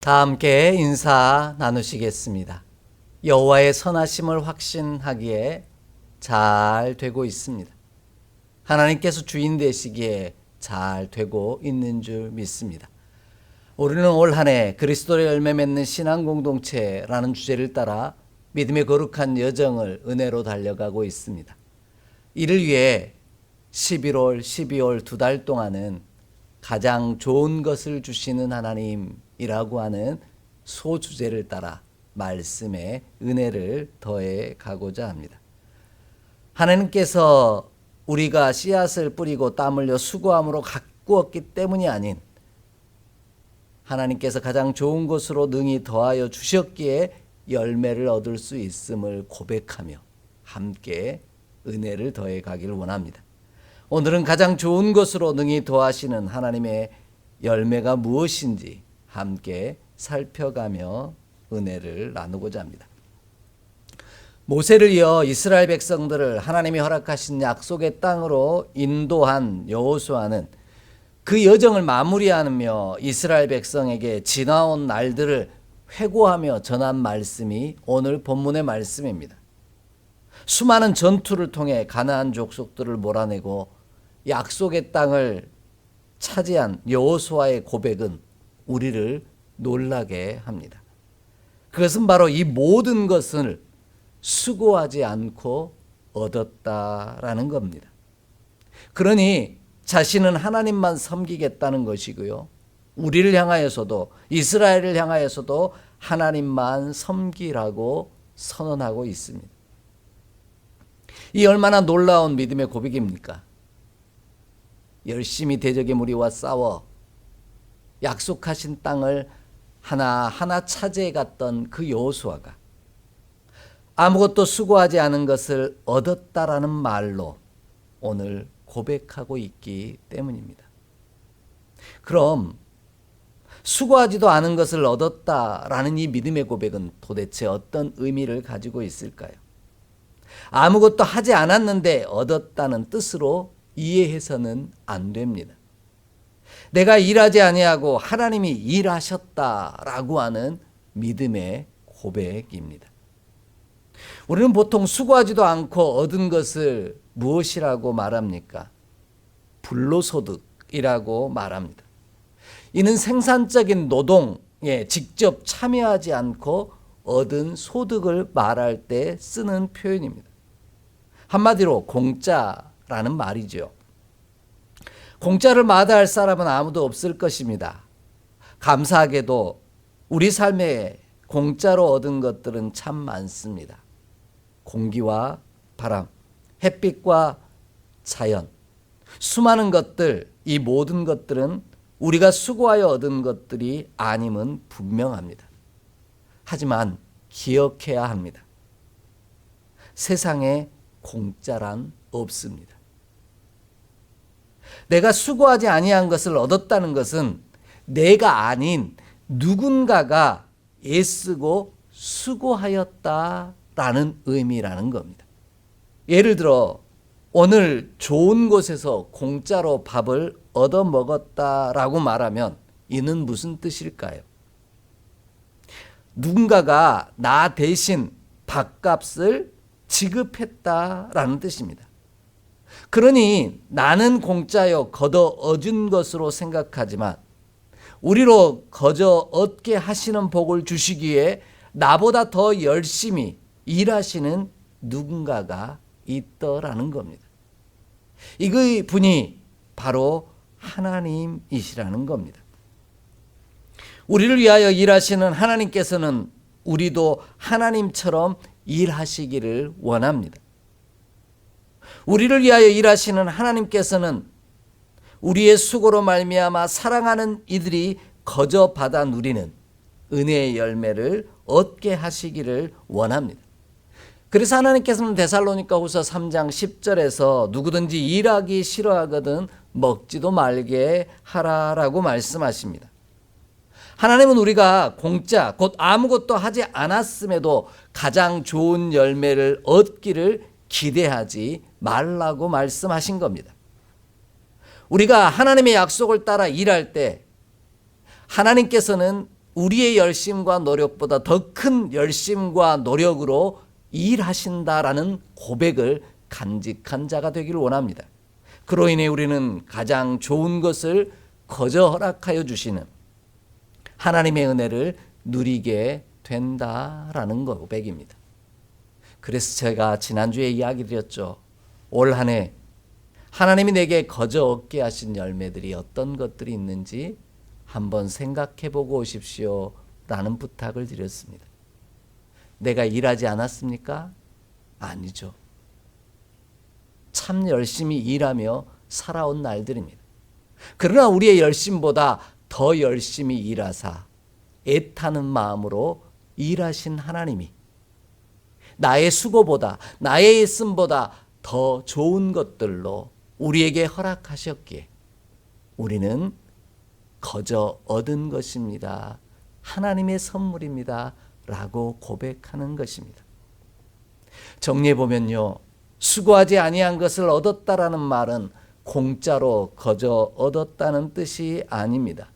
다 함께 인사 나누시겠습니다. 여호와의 선하심을 확신하기에 잘 되고 있습니다. 하나님께서 주인 되시기에 잘 되고 있는 줄 믿습니다. 우리는 올 한 해 그리스도의 열매 맺는 신앙 공동체라는 주제를 따라 믿음의 거룩한 여정을 은혜로 달려가고 있습니다. 이를 위해 11월, 12월 2달 동안은 가장 좋은 것을 주시는 하나님이라고 하는 소주제를 따라 말씀에 은혜를 더해 가고자 합니다. 하나님께서 우리가 씨앗을 뿌리고 땀 흘려 수고함으로 가꾸었기 때문이 아닌 하나님께서 가장 좋은 것으로 능히 더하여 주셨기에 열매를 얻을 수 있음을 고백하며 함께 은혜를 더해 가기를 원합니다. 오늘은 가장 좋은 것으로 능히 더하시는 하나님의 열매가 무엇인지 함께 살펴가며 은혜를 나누고자 합니다. 모세를 이어 이스라엘 백성들을 하나님이 허락하신 약속의 땅으로 인도한 여호수아는 그 여정을 마무리하며 이스라엘 백성에게 지나온 날들을 회고하며 전한 말씀이 오늘 본문의 말씀입니다. 수많은 전투를 통해 가나안 족속들을 몰아내고 약속의 땅을 차지한 여호수아의 고백은 우리를 놀라게 합니다. 그것은 바로 이 모든 것을 수고하지 않고 얻었다라는 겁니다. 그러니 자신은 하나님만 섬기겠다는 것이고요. 우리를 향하여서도 이스라엘을 향하여서도 하나님만 섬기라고 선언하고 있습니다. 이 얼마나 놀라운 믿음의 고백입니까? 열심히 대적의 무리와 싸워 약속하신 땅을 하나하나 차지해 갔던 그 여호수아가 아무것도 수고하지 않은 것을 얻었다라는 말로 오늘 고백하고 있기 때문입니다. 그럼 수고하지도 않은 것을 얻었다라는 이 믿음의 고백은 도대체 어떤 의미를 가지고 있을까요? 아무것도 하지 않았는데 얻었다는 뜻으로 이해해서는 안 됩니다. 내가 일하지 아니하고 하나님이 일하셨다라고 하는 믿음의 고백입니다. 우리는 보통 수고하지도 않고 얻은 것을 무엇이라고 말합니까? 불로소득이라고 말합니다. 이는 생산적인 노동에 직접 참여하지 않고 얻은 소득을 말할 때 쓰는 표현입니다. 한마디로 공짜라는 말이죠. 공짜를 마다할 사람은 아무도 없을 것입니다. 감사하게도 우리 삶에 공짜로 얻은 것들은 참 많습니다. 공기와 바람, 햇빛과 자연, 수많은 것들, 이 모든 것들은 우리가 수고하여 얻은 것들이 아님은 분명합니다. 하지만 기억해야 합니다. 세상에 공짜란 없습니다. 내가 수고하지 아니한 것을 얻었다는 것은 내가 아닌 누군가가 애쓰고 수고하였다라는 의미라는 겁니다. 예를 들어 오늘 좋은 곳에서 공짜로 밥을 얻어 먹었다라고 말하면 이는 무슨 뜻일까요? 누군가가 나 대신 밥값을 지급했다라는 뜻입니다. 그러니 나는 공짜여 거저 얻은 것으로 생각하지만 우리로 거저 얻게 하시는 복을 주시기에 나보다 더 열심히 일하시는 누군가가 있더라는 겁니다. 이 분이 바로 하나님이시라는 겁니다. 우리를 위하여 일하시는 하나님께서는 우리도 하나님처럼 일하시기를 원합니다. 우리를 위하여 일하시는 하나님께서는 우리의 수고로 말미암아 사랑하는 이들이 거저 받아 누리는 은혜의 열매를 얻게 하시기를 원합니다. 그래서 하나님께서는 데살로니가후서 3장 10절에서 누구든지 일하기 싫어하거든 먹지도 말게 하라라고 말씀하십니다. 하나님은 우리가 공짜 곧 아무것도 하지 않았음에도 가장 좋은 열매를 얻기를 기대하지 말라고 말씀하신 겁니다. 우리가 하나님의 약속을 따라 일할 때 하나님께서는 우리의 열심과 노력보다 더 큰 열심과 노력으로 일하신다라는 고백을 간직한 자가 되기를 원합니다. 그로 인해 우리는 가장 좋은 것을 거저 허락하여 주시는 하나님의 은혜를 누리게 된다라는 고백입니다. 그래서 제가 지난주에 이야기 드렸죠. 올 한 해 하나님이 내게 거저 얻게 하신 열매들이 어떤 것들이 있는지 한번 생각해 보고 오십시오 라는 부탁을 드렸습니다. 내가 일하지 않았습니까? 아니죠. 참 열심히 일하며 살아온 날들입니다. 그러나 우리의 열심보다 더 열심히 일하사 애타는 마음으로 일하신 하나님이 나의 수고보다 나의 애씀보다 더 좋은 것들로 우리에게 허락하셨기에 우리는 거저 얻은 것입니다. 하나님의 선물입니다. 라고 고백하는 것입니다. 정리해 보면요. 수고하지 아니한 것을 얻었다라는 말은 공짜로 거저 얻었다는 뜻이 아닙니다.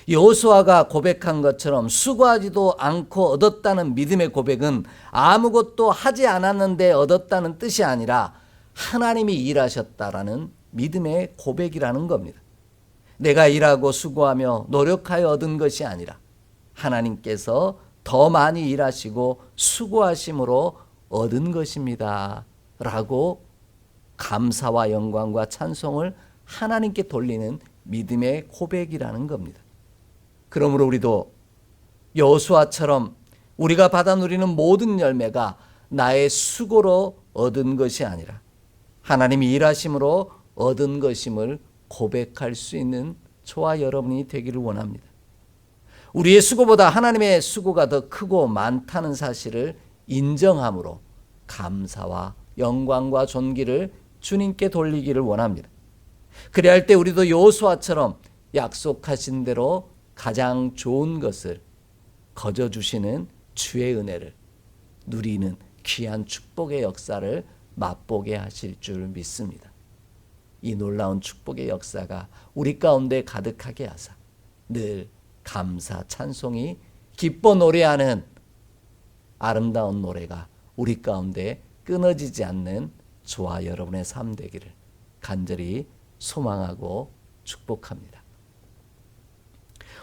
여호수아가 고백한 것처럼 수고하지도 않고 얻었다는 믿음의 고백은 아무것도 하지 않았는데 얻었다는 뜻이 아니라 하나님이 일하셨다라는 믿음의 고백이라는 겁니다. 내가 일하고 수고하며 노력하여 얻은 것이 아니라 하나님께서 더 많이 일하시고 수고하심으로 얻은 것입니다. 라고 감사와 영광과 찬송을 하나님께 돌리는 믿음의 고백이라는 겁니다. 그러므로 우리도 여호수아처럼 우리가 받아 누리는 모든 열매가 나의 수고로 얻은 것이 아니라 하나님이 일하심으로 얻은 것임을 고백할 수 있는 저와 여러분이 되기를 원합니다. 우리의 수고보다 하나님의 수고가 더 크고 많다는 사실을 인정함으로 감사와 영광과 존귀를 주님께 돌리기를 원합니다. 그래야 할 때 우리도 여호수아처럼 약속하신 대로 가장 좋은 것을 거저 주시는 주의 은혜를 누리는 귀한 축복의 역사를 맛보게 하실 줄 믿습니다. 이 놀라운 축복의 역사가 우리 가운데 가득하게 하사 늘 감사 찬송이 기뻐 노래하는 아름다운 노래가 우리 가운데 끊어지지 않는 저와 여러분의 삶 되기를 간절히 소망하고 축복합니다.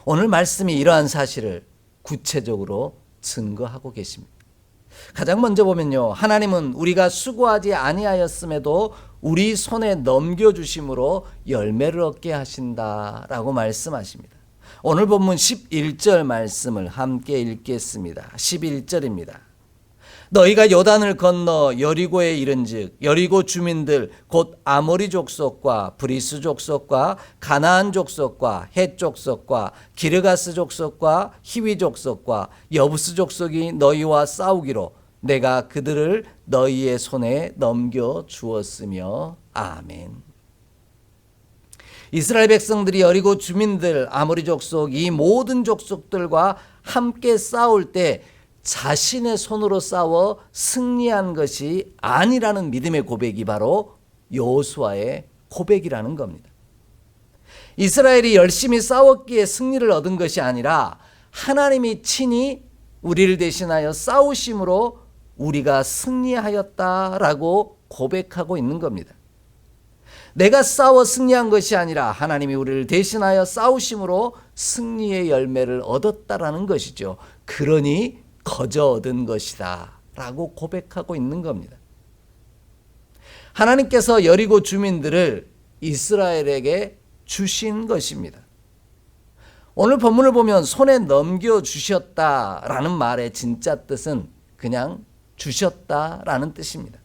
오늘 말씀이 이러한 사실을 구체적으로 증거하고 계십니다. 가장 먼저 보면요. 하나님은 우리가 수고하지 아니하였음에도 우리 손에 넘겨주심으로 열매를 얻게 하신다라고 말씀하십니다. 오늘 본문 11절 말씀을 함께 읽겠습니다. 11절입니다. 너희가 요단을 건너 여리고에 이른즉 여리고 주민들 곧 아모리 족속과 브리스 족속과 가나안 족속과 헷 족속과 기르가스 족속과 히위 족속과 여부스 족속이 너희와 싸우기로 내가 그들을 너희의 손에 넘겨 주었으며 아멘. 이스라엘 백성들이 여리고 주민들 아모리 족속 이 모든 족속들과 함께 싸울 때 자신의 손으로 싸워 승리한 것이 아니라는 믿음의 고백이 바로 여호수아의 고백이라는 겁니다. 이스라엘이 열심히 싸웠기에 승리를 얻은 것이 아니라 하나님이 친히 우리를 대신하여 싸우심으로 우리가 승리하였다라고 고백하고 있는 겁니다. 내가 싸워 승리한 것이 아니라 하나님이 우리를 대신하여 싸우심으로 승리의 열매를 얻었다라는 것이죠. 그러니 거저 얻은 것이다 라고 고백하고 있는 겁니다. 하나님께서 여리고 주민들을 이스라엘에게 주신 것입니다. 오늘 본문을 보면 손에 넘겨주셨다라는 말의 진짜 뜻은 그냥 주셨다라는 뜻입니다.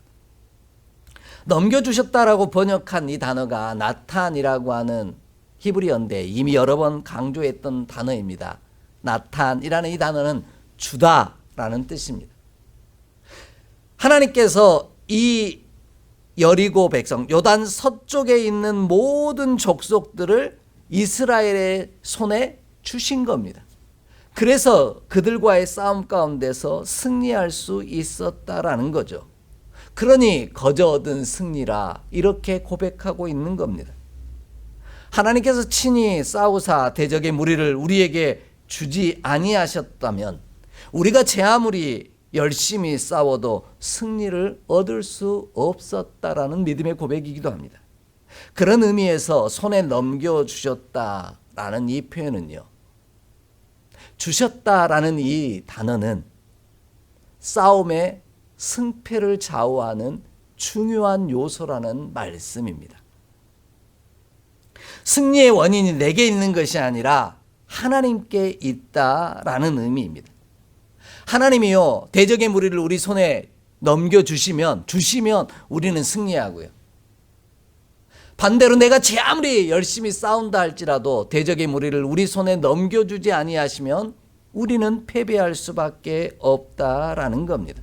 넘겨주셨다라고 번역한 이 단어가 나탄이라고 하는 히브리어인데 이미 여러 번 강조했던 단어입니다. 나탄이라는 이 단어는 주다라는 뜻입니다. 하나님께서 이 여리고 백성, 요단 서쪽에 있는 모든 족속들을 이스라엘의 손에 주신 겁니다. 그래서 그들과의 싸움 가운데서 승리할 수 있었다라는 거죠. 그러니 거저 얻은 승리라 이렇게 고백하고 있는 겁니다. 하나님께서 친히 싸우사 대적의 무리를 우리에게 주지 아니하셨다면 우리가 제 아무리 열심히 싸워도 승리를 얻을 수 없었다라는 믿음의 고백이기도 합니다. 그런 의미에서 손에 넘겨주셨다라는 이 표현은요, 주셨다라는 이 단어는 싸움의 승패를 좌우하는 중요한 요소라는 말씀입니다. 승리의 원인이 내게 있는 것이 아니라 하나님께 있다라는 의미입니다. 하나님이요, 대적의 무리를 우리 손에 넘겨주시면 우리는 승리하고요. 반대로 내가 제 아무리 열심히 싸운다 할지라도 대적의 무리를 우리 손에 넘겨주지 아니하시면 우리는 패배할 수밖에 없다라는 겁니다.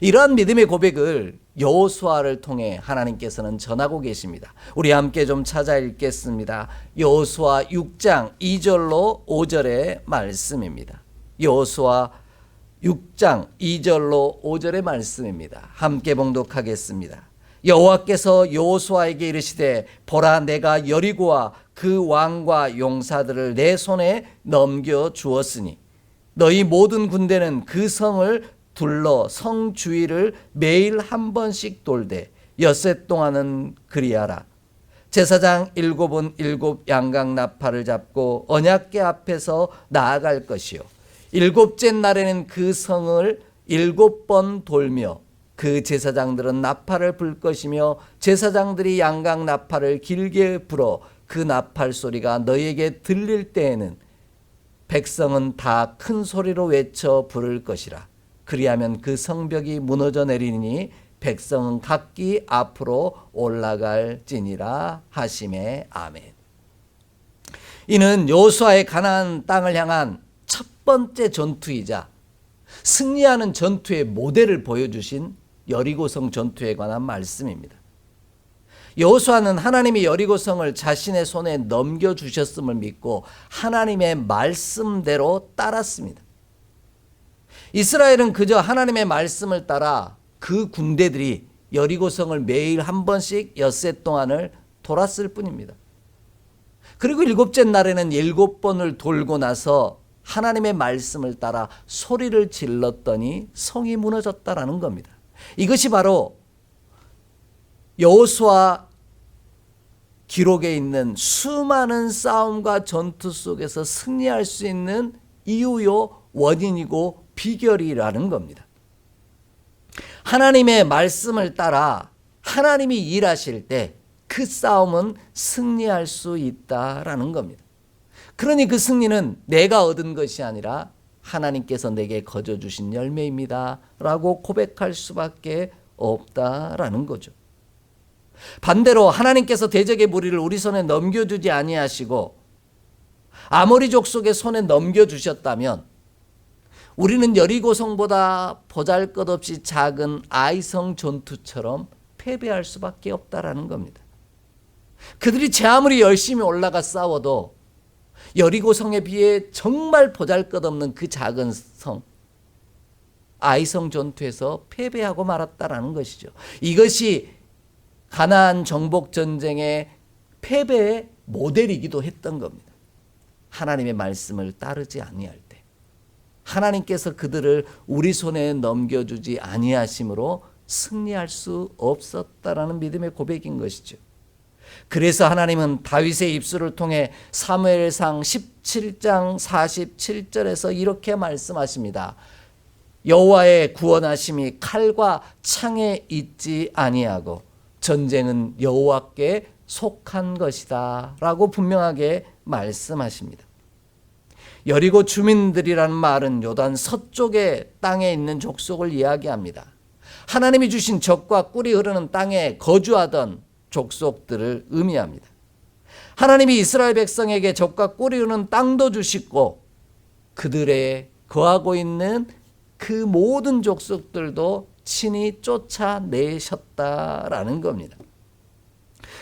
이러한 믿음의 고백을 여호수아를 통해 하나님께서는 전하고 계십니다. 우리 함께 좀 찾아 읽겠습니다. 여호수아 6장 2절로 5절의 말씀입니다. 여호수아 6장 2절로 5절의 말씀입니다. 함께 봉독하겠습니다. 여호와께서 여호수아에게 이르시되 보라, 내가 여리고와 그 왕과 용사들을 내 손에 넘겨 주었으니 너희 모든 군대는 그 성을 둘러 성 주위를 매일 한 번씩 돌되 엿새 동안은 그리하라. 제사장 7은 7 양각 나팔을 잡고 언약궤 앞에서 나아갈 것이요, 7째 날에는 그 성을 7번 돌며 그 제사장들은 나팔을 불 것이며 제사장들이 양각 나팔을 길게 불어 그 나팔 소리가 너희에게 들릴 때에는 백성은 다 큰 소리로 외쳐 부를 것이라. 그리하면 그 성벽이 무너져 내리니 백성은 각기 앞으로 올라갈지니라 하시매. 아멘. 이는 여호수아의 가나안 땅을 향한 첫 번째 전투이자 승리하는 전투의 모델을 보여주신 여리고성 전투에 관한 말씀입니다. 여호수아는 하나님이 여리고성을 자신의 손에 넘겨주셨음을 믿고 하나님의 말씀대로 따랐습니다. 이스라엘은 그저 하나님의 말씀을 따라 그 군대들이 여리고성을 매일 한 번씩 엿새 동안을 돌았을 뿐입니다. 그리고 7째 날에는 7번을 돌고 나서 하나님의 말씀을 따라 소리를 질렀더니 성이 무너졌다라는 겁니다. 이것이 바로 여호수아 기록에 있는 수많은 싸움과 전투 속에서 승리할 수 있는 이유요, 원인이고 비결이라는 겁니다. 하나님의 말씀을 따라 하나님이 일하실 때 그 싸움은 승리할 수 있다라는 겁니다. 그러니 그 승리는 내가 얻은 것이 아니라 하나님께서 내게 거저 주신 열매입니다 라고 고백할 수밖에 없다라는 거죠. 반대로 하나님께서 대적의 무리를 우리 손에 넘겨주지 아니하시고 아모리 족속의 손에 넘겨주셨다면 우리는 여리고성보다 보잘것없이 작은 아이성 전투처럼 패배할 수밖에 없다라는 겁니다. 그들이 제 아무리 열심히 올라가 싸워도 여리고성에 비해 정말 보잘것없는 그 작은 성 아이성 전투에서 패배하고 말았다라는 것이죠. 이것이 가나안 정복 전쟁의 패배의 모델이기도 했던 겁니다. 하나님의 말씀을 따르지 아니할 때 하나님께서 그들을 우리 손에 넘겨주지 아니하심으로 승리할 수 없었다라는 믿음의 고백인 것이죠. 그래서 하나님은 다윗의 입술을 통해 사무엘상 17장 47절에서 이렇게 말씀하십니다. 여호와의 구원하심이 칼과 창에 있지 아니하고 전쟁은 여호와께 속한 것이다 라고 분명하게 말씀하십니다. 여리고 주민들이라는 말은 요단 서쪽의 땅에 있는 족속을 이야기합니다. 하나님이 주신 젖과 꿀이 흐르는 땅에 거주하던 족속들을 의미합니다. 하나님이 이스라엘 백성에게 젖과 꿀이 흐르는 땅도 주시고 그들의 거하고 있는 그 모든 족속들도 친히 쫓아내셨다라는 겁니다.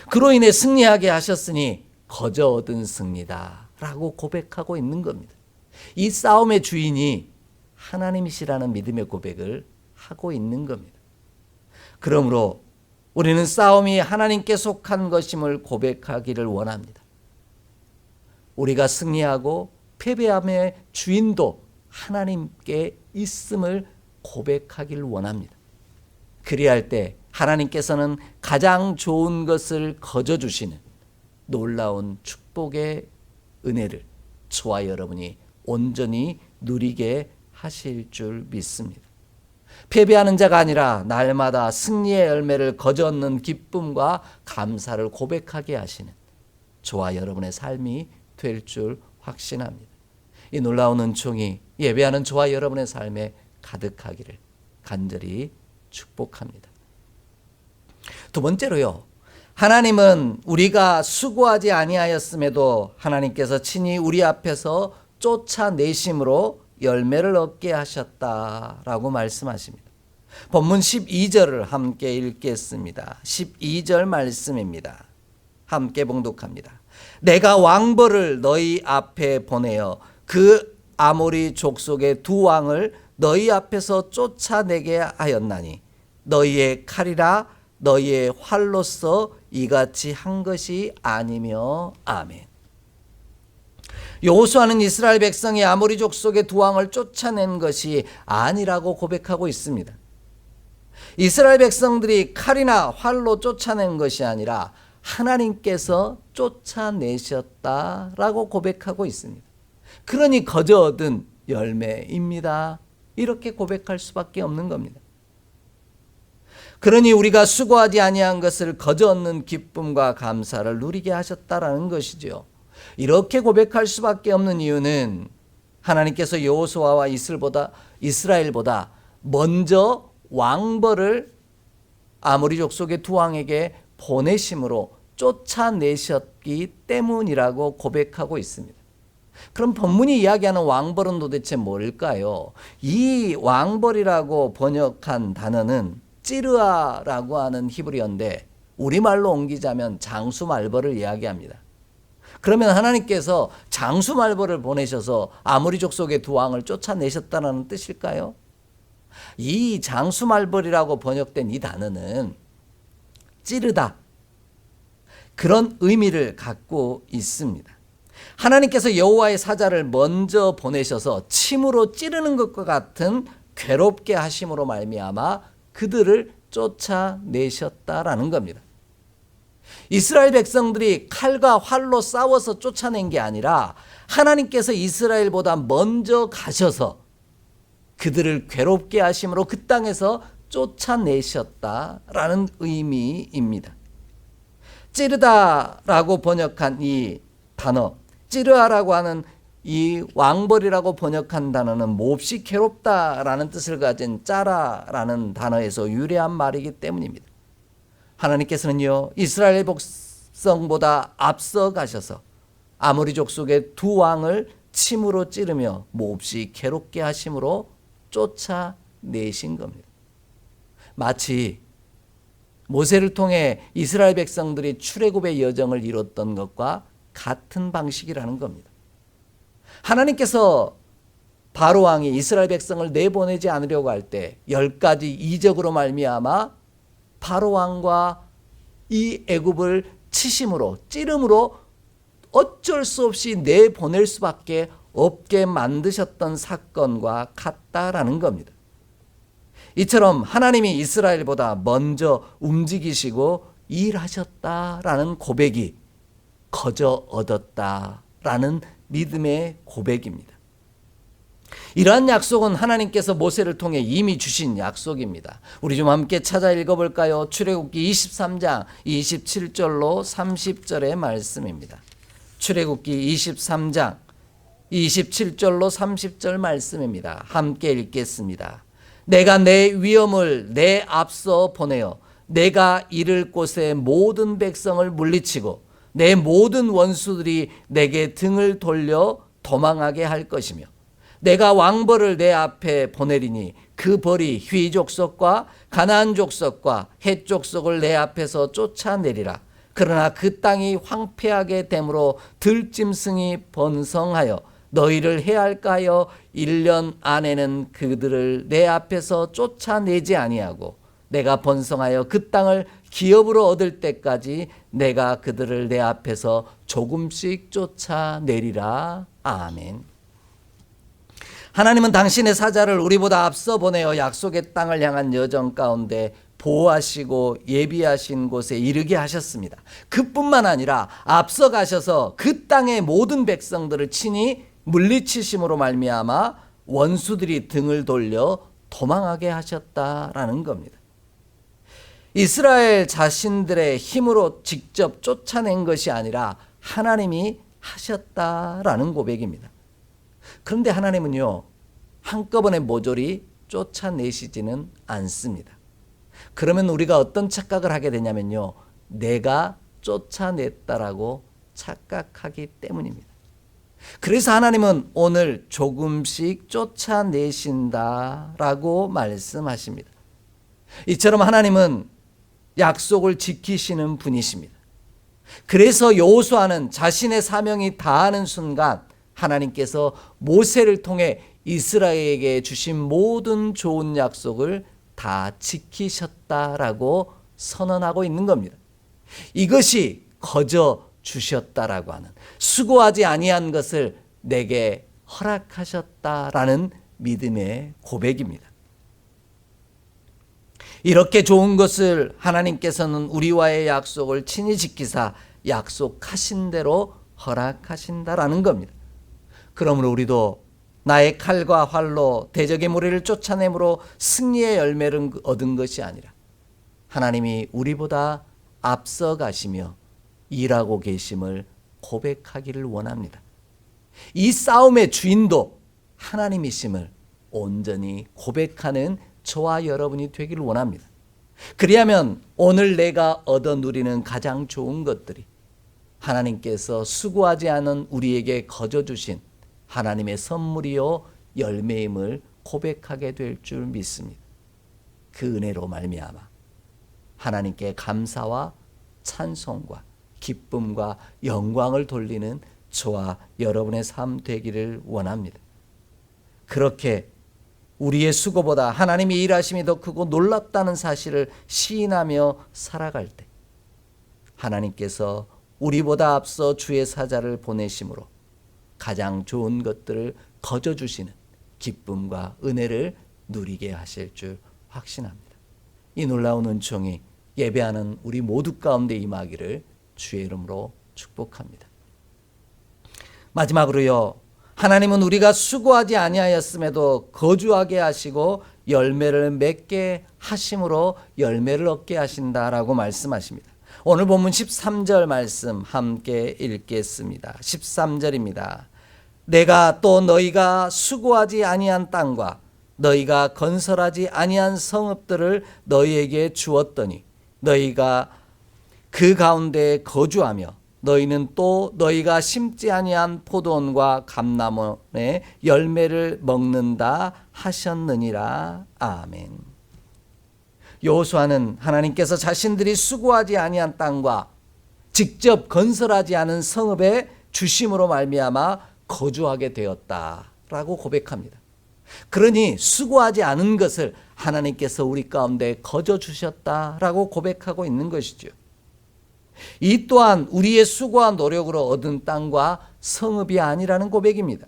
그로 인해 승리하게 하셨으니 거저 얻은 승리다 라고 고백하고 있는 겁니다. 이 싸움의 주인이 하나님이시라는 믿음의 고백을 하고 있는 겁니다. 그러므로 우리는 싸움이 하나님께 속한 것임을 고백하기를 원합니다. 우리가 승리하고 패배함의 주인도 하나님께 있음을 고백하길 원합니다. 그리할 때 하나님께서는 가장 좋은 것을 거저주시는 놀라운 축복의 은혜를 저와 여러분이 온전히 누리게 하실 줄 믿습니다. 패배하는 자가 아니라 날마다 승리의 열매를 거저얹는 기쁨과 감사를 고백하게 하시는 저와 여러분의 삶이 될 줄 확신합니다. 이 놀라운 은총이 예배하는 저와 여러분의 삶에 가득하기를 간절히 축복합니다. 두 번째로요, 하나님은 우리가 수고하지 아니하였음에도 하나님께서 친히 우리 앞에서 쫓아내심으로 열매를 얻게 하셨다라고 말씀하십니다. 본문 12절을 함께 읽겠습니다. 12절 말씀입니다. 함께 봉독합니다. 내가 왕벌을 너희 앞에 보내어 그 아모리 족속의 두 왕을 너희 앞에서 쫓아내게 하였나니 너희의 칼이라 너희의 활로서 이같이 한 것이 아니며. 아멘. 여호수아는 이스라엘 백성이 아모리 족속의 두 왕을 쫓아낸 것이 아니라고 고백하고 있습니다. 이스라엘 백성들이 칼이나 활로 쫓아낸 것이 아니라 하나님께서 쫓아내셨다라고 고백하고 있습니다. 그러니 거저 얻은 열매입니다. 이렇게 고백할 수밖에 없는 겁니다. 그러니 우리가 수고하지 아니한 것을 거저 얻는 기쁨과 감사를 누리게 하셨다라는 것이죠. 이렇게 고백할 수밖에 없는 이유는 하나님께서 여호수아와 이스라엘보다 먼저 왕벌을 아모리 족속의 두 왕에게 보내심으로 쫓아내셨기 때문이라고 고백하고 있습니다. 그럼 본문이 이야기하는 왕벌은 도대체 뭘까요? 이 왕벌이라고 번역한 단어는 찌르아라고 하는 히브리어인데 우리말로 옮기자면 장수말벌을 이야기합니다. 그러면 하나님께서 장수말벌을 보내셔서 아모리 족속의 두 왕을 쫓아내셨다는 뜻일까요? 이 장수말벌이라고 번역된 이 단어는 찌르다, 그런 의미를 갖고 있습니다. 하나님께서 여호와의 사자를 먼저 보내셔서 침으로 찌르는 것과 같은 괴롭게 하심으로 말미암아 그들을 쫓아내셨다라는 겁니다. 이스라엘 백성들이 칼과 활로 싸워서 쫓아낸 게 아니라 하나님께서 이스라엘보다 먼저 가셔서 그들을 괴롭게 하심으로 그 땅에서 쫓아내셨다라는 의미입니다. 찌르다라고 번역한 이 단어, 찌르아라고 하는 이 왕벌이라고 번역한 단어는 몹시 괴롭다라는 뜻을 가진 짜라라는 단어에서 유래한 말이기 때문입니다. 하나님께서는요, 이스라엘 백성보다 앞서 가셔서 아모리 족속의 두 왕을 침으로 찌르며 몹시 괴롭게 하심으로 쫓아내신 겁니다. 마치 모세를 통해 이스라엘 백성들이 출애굽의 여정을 이뤘던 것과 같은 방식이라는 겁니다. 하나님께서 바로 왕이 이스라엘 백성을 내보내지 않으려고 할 때 10가지 이적으로 말미암아 바로 왕과 이 애굽을 치심으로 찌름으로 어쩔 수 없이 내보낼 수밖에 없게 만드셨던 사건과 같다라는 겁니다. 이처럼 하나님이 이스라엘보다 먼저 움직이시고 일하셨다라는 고백이 거저 얻었다라는 믿음의 고백입니다. 이러한 약속은 하나님께서 모세를 통해 이미 주신 약속입니다. 우리 좀 함께 찾아 읽어볼까요? 출애굽기 23장 27절로 30절의 말씀입니다. 출애굽기 23장 27절로 30절 말씀입니다. 함께 읽겠습니다. 내가 내 위엄을 내 앞서 보내어 내가 이를 곳의 모든 백성을 물리치고 내 모든 원수들이 내게 등을 돌려 도망하게 할 것이며 내가 왕벌을 내 앞에 보내리니 그 벌이 휘 족속과 가나안 족속과 헷 족속을 내 앞에서 쫓아내리라. 그러나 그 땅이 황폐하게 되므로 들짐승이 번성하여 너희를 해할까 하여 1년 안에는 그들을 내 앞에서 쫓아내지 아니하고 내가 번성하여 그 땅을 기업으로 얻을 때까지 내가 그들을 내 앞에서 조금씩 쫓아내리라. 아멘. 하나님은 당신의 사자를 우리보다 앞서 보내어 약속의 땅을 향한 여정 가운데 보호하시고 예비하신 곳에 이르게 하셨습니다. 그뿐만 아니라 앞서 가셔서 그 땅의 모든 백성들을 친히 물리치심으로 말미암아 원수들이 등을 돌려 도망하게 하셨다라는 겁니다. 이스라엘 자신들의 힘으로 직접 쫓아낸 것이 아니라 하나님이 하셨다라는 고백입니다. 그런데 하나님은요, 한꺼번에 모조리 쫓아내시지는 않습니다. 그러면 우리가 어떤 착각을 하게 되냐면요, 내가 쫓아냈다라고 착각하기 때문입니다. 그래서 하나님은 오늘 조금씩 쫓아내신다라고 말씀하십니다. 이처럼 하나님은 약속을 지키시는 분이십니다. 그래서 여호수아는 자신의 사명이 다하는 순간 하나님께서 모세를 통해 이스라엘에게 주신 모든 좋은 약속을 다 지키셨다라고 선언하고 있는 겁니다. 이것이 거저 주셨다라고 하는, 수고하지 아니한 것을 내게 허락하셨다라는 믿음의 고백입니다. 이렇게 좋은 것을 하나님께서는 우리와의 약속을 친히 지키사 약속하신 대로 허락하신다라는 겁니다. 그러므로 우리도 나의 칼과 활로 대적의 무리를 쫓아내므로 승리의 열매를 얻은 것이 아니라 하나님이 우리보다 앞서 가시며 일하고 계심을 고백하기를 원합니다. 이 싸움의 주인도 하나님이심을 온전히 고백하는 저와 여러분이 되기를 원합니다. 그리하면 오늘 내가 얻어 누리는 가장 좋은 것들이 하나님께서 수고하지 않은 우리에게 거저 주신 하나님의 선물이요 열매임을 고백하게 될 줄 믿습니다. 그 은혜로 말미암아 하나님께 감사와 찬송과 기쁨과 영광을 돌리는 저와 여러분의 삶 되기를 원합니다. 그렇게 우리의 수고보다 하나님의 일하심이 더 크고 놀랍다는 사실을 시인하며 살아갈 때 하나님께서 우리보다 앞서 주의 사자를 보내심으로 가장 좋은 것들을 거저 주시는 기쁨과 은혜를 누리게 하실 줄 확신합니다. 이 놀라운 은총이 예배하는 우리 모두 가운데 임하기를 주의 이름으로 축복합니다. 마지막으로요, 하나님은 우리가 수고하지 아니하였음에도 거주하게 하시고 열매를 맺게 하심으로 열매를 얻게 하신다라고 말씀하십니다. 오늘 본문 13절 말씀 함께 읽겠습니다. 13절입니다. 내가 또 너희가 수고하지 아니한 땅과 너희가 건설하지 아니한 성읍들을 너희에게 주었더니 너희가 그 가운데 거주하며 너희는 또 너희가 심지 아니한 포도원과 감람원의 열매를 먹는다 하셨느니라. 아멘. 여호수아는 하나님께서 자신들이 수고하지 아니한 땅과 직접 건설하지 않은 성읍의 주심으로 말미암아 거주하게 되었다라고 고백합니다. 그러니 수고하지 않은 것을 하나님께서 우리 가운데 거저 주셨다라고 고백하고 있는 것이죠. 이 또한 우리의 수고와 노력으로 얻은 땅과 성읍이 아니라는 고백입니다.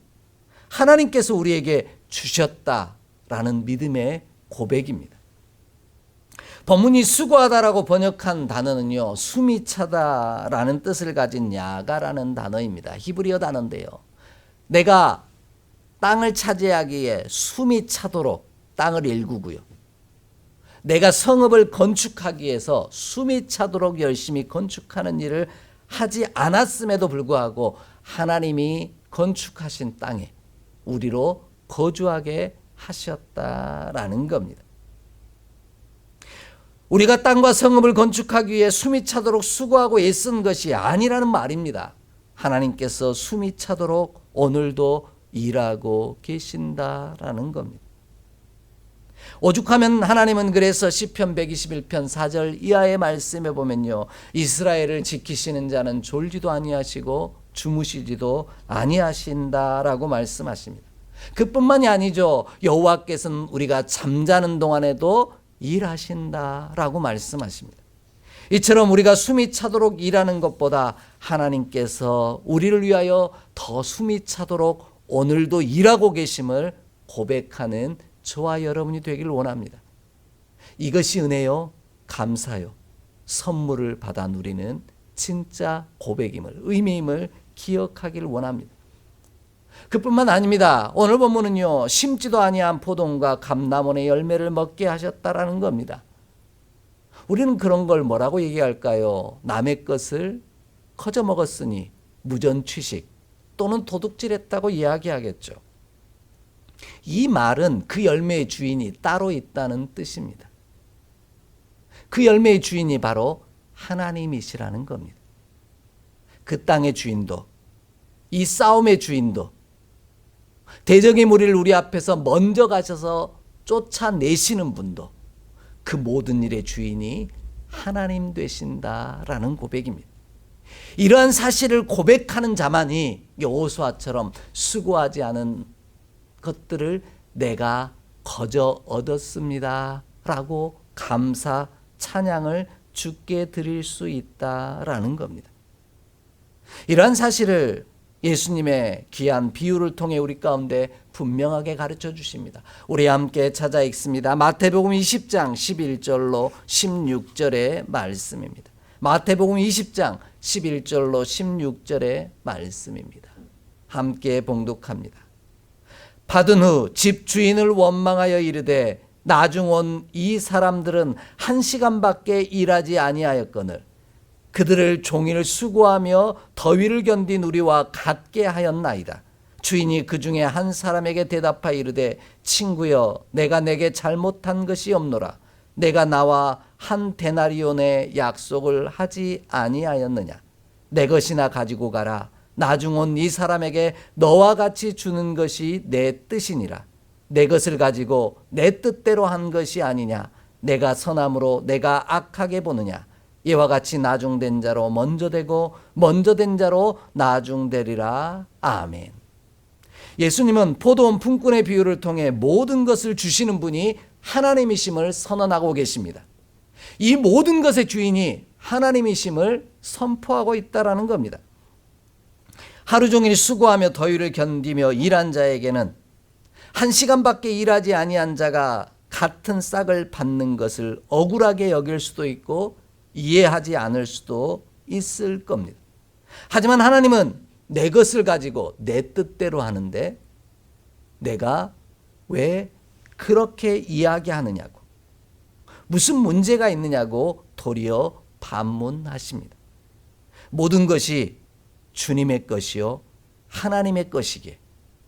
하나님께서 우리에게 주셨다라는 믿음의 고백입니다. 본문이 수고하다라고 번역한 단어는요, 숨이 차다라는 뜻을 가진 야가라는 단어입니다. 히브리어 단어인데요, 내가 땅을 차지하기에 숨이 차도록 땅을 일구고요, 내가 성읍을 건축하기 위해서 숨이 차도록 열심히 건축하는 일을 하지 않았음에도 불구하고 하나님이 건축하신 땅에 우리로 거주하게 하셨다라는 겁니다. 우리가 땅과 성읍을 건축하기 위해 숨이 차도록 수고하고 애쓴 것이 아니라는 말입니다. 하나님께서 숨이 차도록 오늘도 일하고 계신다라는 겁니다. 오죽하면 하나님은 그래서 시편 121편 4절 이하의 말씀에 보면요, 이스라엘을 지키시는 자는 졸지도 아니하시고 주무시지도 아니하신다라고 말씀하십니다. 그뿐만이 아니죠. 여호와께서는 우리가 잠자는 동안에도 일하신다라고 말씀하십니다. 이처럼 우리가 숨이 차도록 일하는 것보다 하나님께서 우리를 위하여 더 숨이 차도록 오늘도 일하고 계심을 고백하는 저와 여러분이 되기를 원합니다. 이것이 은혜요, 감사요, 선물을 받아 누리는 진짜 고백임을, 의미임을 기억하기를 원합니다. 그뿐만 아닙니다. 오늘 본문은요, 심지도 아니한 포도원과 감람원의 열매를 먹게 하셨다라는 겁니다. 우리는 그런 걸 뭐라고 얘기할까요? 남의 것을 커져 먹었으니 무전취식 또는 도둑질했다고 이야기하겠죠. 이 말은 그 열매의 주인이 따로 있다는 뜻입니다. 그 열매의 주인이 바로 하나님이시라는 겁니다. 그 땅의 주인도, 이 싸움의 주인도, 대적의 무리를 우리 앞에서 먼저 가셔서 쫓아내시는 분도 그 모든 일의 주인이 하나님 되신다라는 고백입니다. 이러한 사실을 고백하는 자만이 여호수아처럼 수고하지 않은 것들을 내가 거저 얻었습니다 라고 감사 찬양을 주께 드릴 수 있다라는 겁니다. 이러한 사실을 예수님의 귀한 비유를 통해 우리 가운데 분명하게 가르쳐 주십니다. 우리 함께 찾아 읽습니다. 마태복음 20장 11절로 16절의 말씀입니다. 마태복음 20장 11절로 16절의 말씀입니다. 함께 봉독합니다. 받은 후 집 주인을 원망하여 이르되 나중 온 이 사람들은 1시간밖에 일하지 아니하였거늘 그들을 종일 수고하며 더위를 견딘 우리와 같게 하였나이다. 주인이 그 중에 한 사람에게 대답하여 이르되 친구여 내가 내게 잘못한 것이 없노라. 내가 나와 한 데나리온의 약속을 하지 아니하였느냐. 내 것이나 가지고 가라. 나중 온 이 사람에게 너와 같이 주는 것이 내 뜻이니라. 내 것을 가지고 내 뜻대로 한 것이 아니냐. 내가 선함으로 내가 악하게 보느냐. 이와 같이 나중된 자로 먼저 되고 먼저 된 자로 나중되리라. 아멘. 예수님은 포도원 품꾼의 비유를 통해 모든 것을 주시는 분이 하나님이심을 선언하고 계십니다. 이 모든 것의 주인이 하나님이심을 선포하고 있다라는 겁니다. 하루 종일 수고하며 더위를 견디며 일한 자에게는 1시간밖에 일하지 아니한 자가 같은 싹을 받는 것을 억울하게 여길 수도 있고 이해하지 않을 수도 있을 겁니다. 하지만 하나님은 내 것을 가지고 내 뜻대로 하는데 내가 왜 그렇게 이야기하느냐고, 무슨 문제가 있느냐고 도리어 반문하십니다. 모든 것이 주님의 것이요 하나님의 것이기에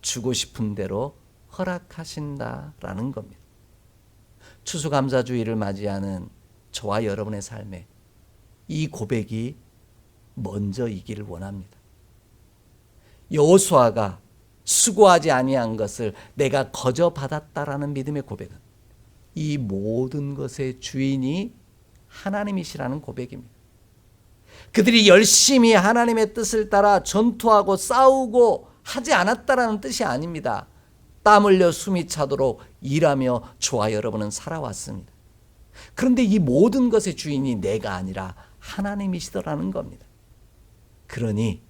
주고 싶은 대로 허락하신다라는 겁니다. 추수감사주의를 맞이하는 저와 여러분의 삶에 이 고백이 먼저이기를 원합니다. 여호수아가 수고하지 아니한 것을 내가 거저 받았다라는 믿음의 고백은 이 모든 것의 주인이 하나님이시라는 고백입니다. 그들이 열심히 하나님의 뜻을 따라 전투하고 싸우고 하지 않았다라는 뜻이 아닙니다. 땀 흘려 숨이 차도록 일하며 저와 여러분은 살아왔습니다. 그런데 이 모든 것의 주인이 내가 아니라 하나님이시더라는 겁니다. 그러니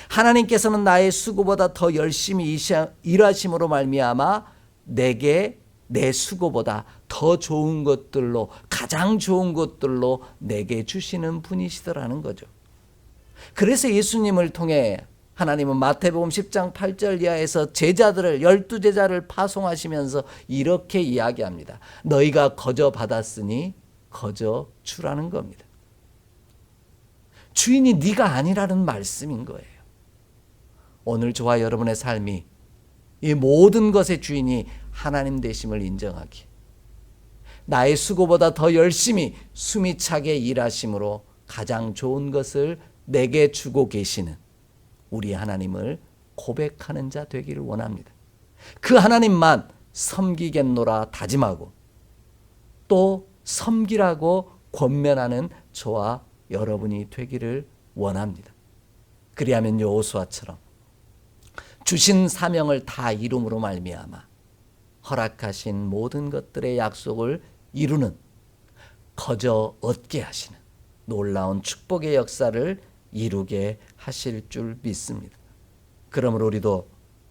하나님께서는 나의 수고보다 더 열심히 일하심으로 말미암아 내게 내 수고보다 더 좋은 것들로, 가장 좋은 것들로 내게 주시는 분이시더라는 거죠. 그래서 예수님을 통해 하나님은 마태복음 10장 8절 이하에서 제자들을 12제자를 파송하시면서 이렇게 이야기합니다. 너희가 거저 받았으니 거저 주라는 겁니다. 주인이 네가 아니라는 말씀인 거예요. 오늘 저와 여러분의 삶이 이 모든 것의 주인이 하나님 되심을 인정하기, 나의 수고보다 더 열심히 숨이 차게 일하심으로 가장 좋은 것을 내게 주고 계시는 우리 하나님을 고백하는 자 되기를 원합니다. 그 하나님만 섬기겠노라 다짐하고 또 섬기라고 권면하는 저와 여러분이 되기를 원합니다. 그리하면 여호수아처럼 주신 사명을 다 이룸으로 말미암아 허락하신 모든 것들의 약속을 이루는, 거저 얻게 하시는 놀라운 축복의 역사를 이루게 하실 줄 믿습니다. 그러므로 우리도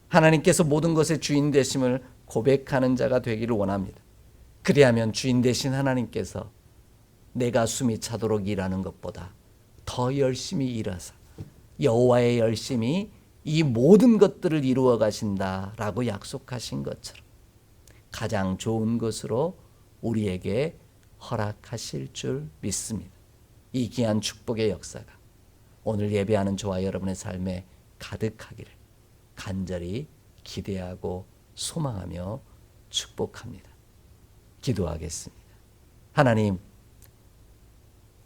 하나님께서 모든 것의 주인 되심을 고백하는 자가 되기를 원합니다. 그리하면 주인 되신 하나님께서 내가 숨이 차도록 일하는 것보다 더 열심히 일하사 여호와의 열심히 이 모든 것들을 이루어 가신다라고 약속하신 것처럼 가장 좋은 것으로 우리에게 허락하실 줄 믿습니다. 이 귀한 축복의 역사가 오늘 예배하는 저와 여러분의 삶에 가득하기를 간절히 기대하고 소망하며 축복합니다. 기도하겠습니다. 하나님,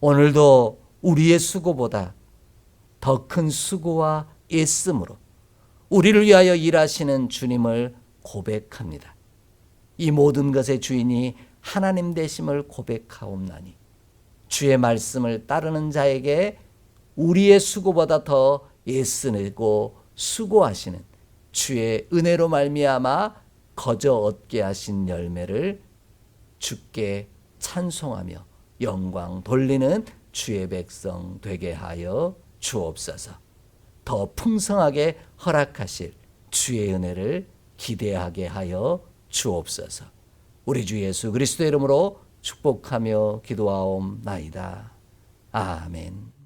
오늘도 우리의 수고보다 더 큰 수고와 애씀으로 우리를 위하여 일하시는 주님을 고백합니다. 이 모든 것의 주인이 하나님 되심을 고백하옵나니 주의 말씀을 따르는 자에게 우리의 수고보다 더 애쓰고 수고하시는 주의 은혜로 말미암아 거저 얻게 하신 열매를 주께 찬송하며 영광 돌리는 주의 백성 되게 하여 주옵소서. 더 풍성하게 허락하실 주의 은혜를 기대하게 하여 주옵소서. 우리 주 예수 그리스도의 이름으로 축복하며 기도하옵나이다. 아멘.